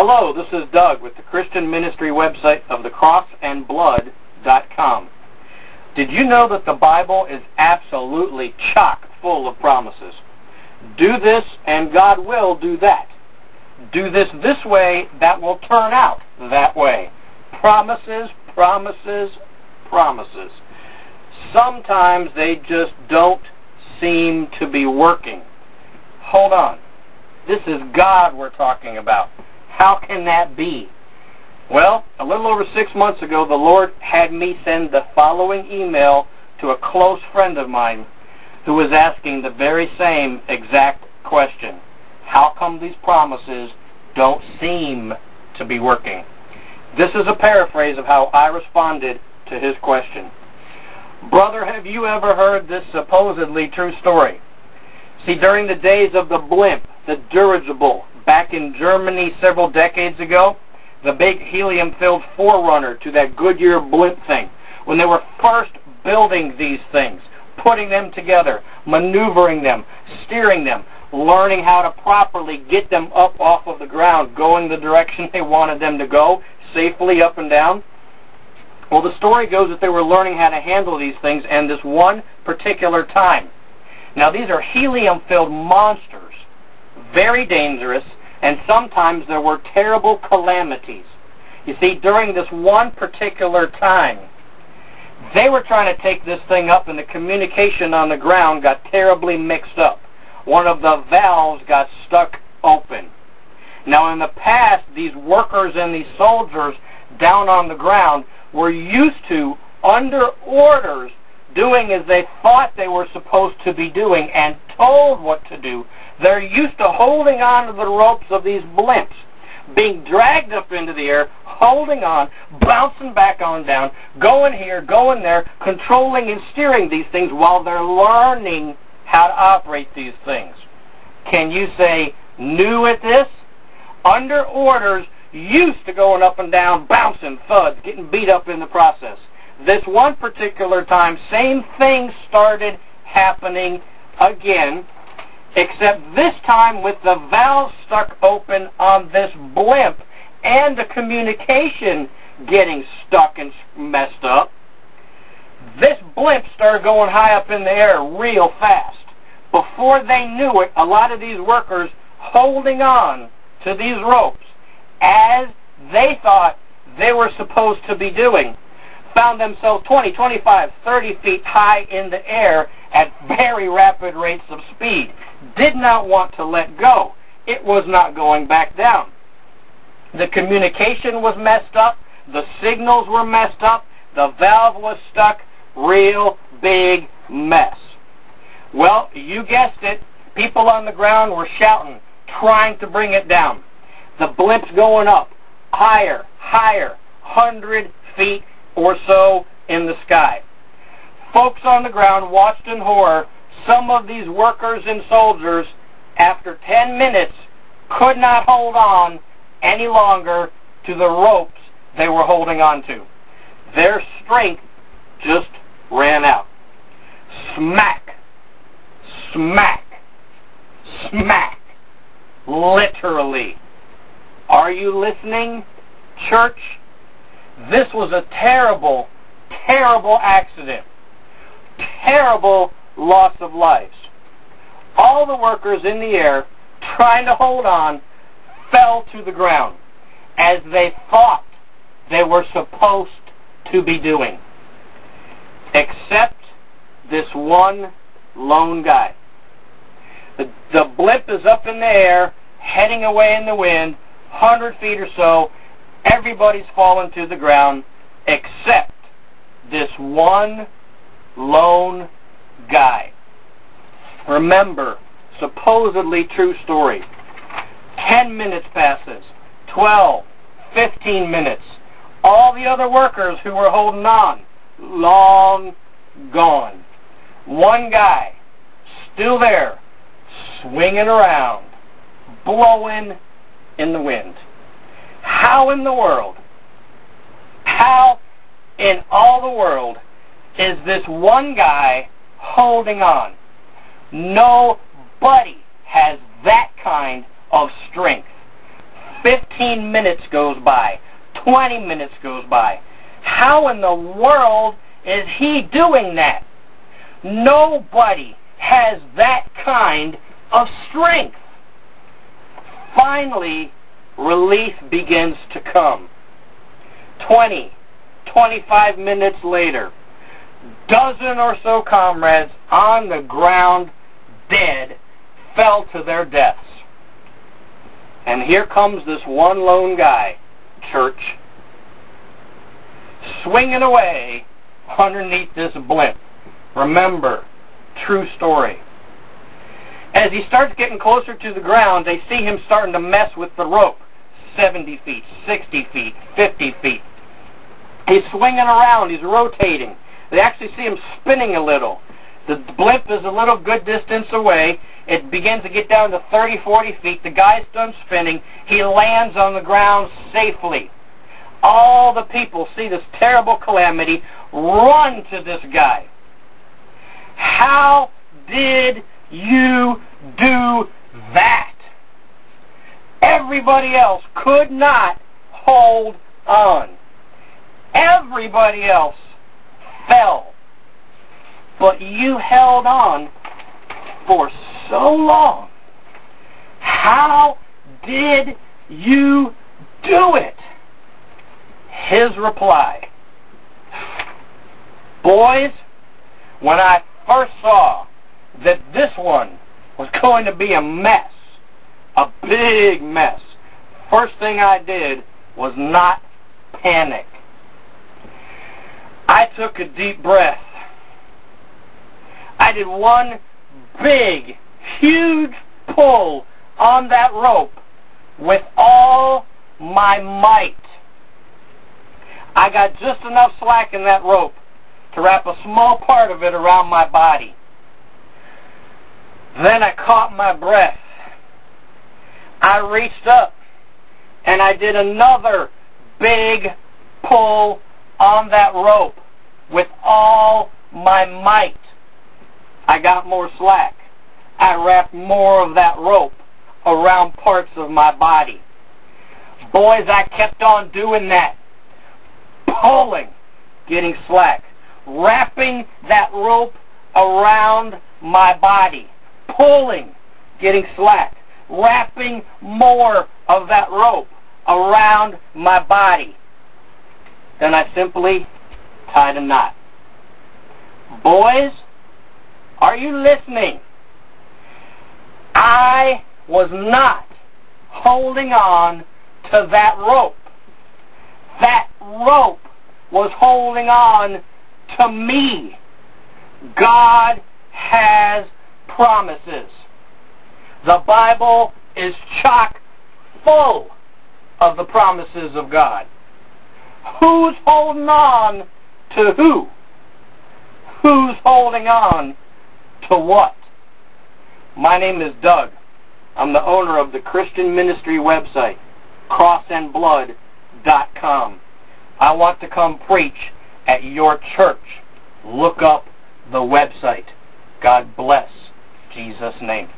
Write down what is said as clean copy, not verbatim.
Hello, this is Doug with the Christian ministry website of thecrossandblood.com. Did you know that the Bible is absolutely chock full of promises? Do this and God will do that. Do this way, that will turn out that way. Promises, promises, promises. Sometimes they just don't seem to be working. Hold on. This is God we're talking about. How can that be? Well, a little over 6 months ago, the Lord had me send the following email to a close friend of mine who was asking the very same exact question. How come these promises don't seem to be working? This is a paraphrase of how I responded to his question. Brother, have you ever heard this supposedly true story? See, during the days of the blimp, the dirigible, back in Germany several decades ago, the big helium-filled forerunner to that Goodyear blimp thing, when they were first building these things, putting them together, maneuvering them, steering them, learning how to properly get them up off of the ground, going the direction they wanted them to go, safely up and down. Well, the story goes that they were learning how to handle these things, and this one particular time. Now, these are helium-filled monsters, very dangerous, and sometimes there were terrible calamities. You see, during this one particular time, they were trying to take this thing up, and the communication on the ground got terribly mixed up. One of the valves got stuck open. Now, in the past, these workers and these soldiers down on the ground were used to, under orders, doing as they thought they were supposed to be doing and told what to do. They're used to holding on to the ropes of these blimps, being dragged up into the air, holding on, bouncing back on down, going here, going there, controlling and steering these things while they're learning how to operate these things. Can you say new at this? Under orders, used to going up and down, bouncing, thuds, getting beat up in the process. This one particular time, same thing started happening again, except this time with the valve stuck open on this blimp and the communication getting stuck and messed up. This blimp started going high up in the air real fast. Before they knew it, a lot of these workers holding on to these ropes as they thought they were supposed to be doing, found themselves 20, 25, 30 feet high in the air at very rapid rates of speed. Did not want to let go. It was not going back down. The communication was messed up. The signals were messed up. The valve was stuck. Real big mess. Well, you guessed it. People on the ground were shouting, trying to bring it down. The blimp's going up, higher, higher, 100 feet or so in the sky. Folks on the ground watched in horror. Some of these workers and soldiers, after 10 minutes, could not hold on any longer to the ropes they were holding on to. Their strength just ran out. Smack, smack, smack, literally. Are you listening, church? This was a terrible, terrible accident. Terrible loss of lives. All the workers in the air trying to hold on fell to the ground as they thought they were supposed to be doing. Except this one lone guy. The blimp is up in the air, heading away in the wind, 100 feet or so. Everybody's fallen to the ground except this one lone guy. Remember, supposedly true story. 10 minutes passes, 12, 15 minutes. All the other workers who were holding on, long gone. One guy, still there, swinging around, blowing in the wind. How in the world, how in all the world is this one guy holding on? Nobody has that kind of strength. 15 minutes goes by. 20 minutes goes by. How in the world is he doing that? Nobody has that kind of strength. Finally, relief begins to come. 20, 25 minutes later, dozen or so comrades on the ground, dead, fell to their deaths. And here comes this one lone guy, church, swinging away underneath this blimp. Remember, true story. As he starts getting closer to the ground, they see him starting to mess with the rope. 70 feet, 60 feet, 50 feet. He's swinging around, he's rotating. They actually see him spinning a little. The blimp is a little good distance away. It begins to get down to 30, 40 feet. The guy's done spinning. He lands on the ground safely. All the people see this terrible calamity, run to this guy. How did you do that? Everybody else could not hold on. Everybody else fell. But you held on for so long. How did you do it? His reply, boys, when I first saw that this one was going to be a mess, a big mess, first thing I did was not panic. I took a deep breath. I did one big, huge pull on that rope with all my might. I got just enough slack in that rope to wrap a small part of it around my body. Then I caught my breath. I reached up and I did another big pull on that rope with all my might. I got more slack. I wrapped more of that rope around parts of my body. Boys, I kept on doing that. Pulling, getting slack. Wrapping that rope around my body. Pulling, getting slack. Wrapping more of that rope around my body. Then I simply tied a knot. Boys, are you listening? I was not holding on to that rope. That rope was holding on to me. God has promises. The Bible is chock full of the promises of God. Who's holding on to who? Who's holding on to what? My name is Doug. I'm the owner of the Christian ministry website, crossandblood.com. I want to come preach at your church. Look up the website. God bless. Jesus' name.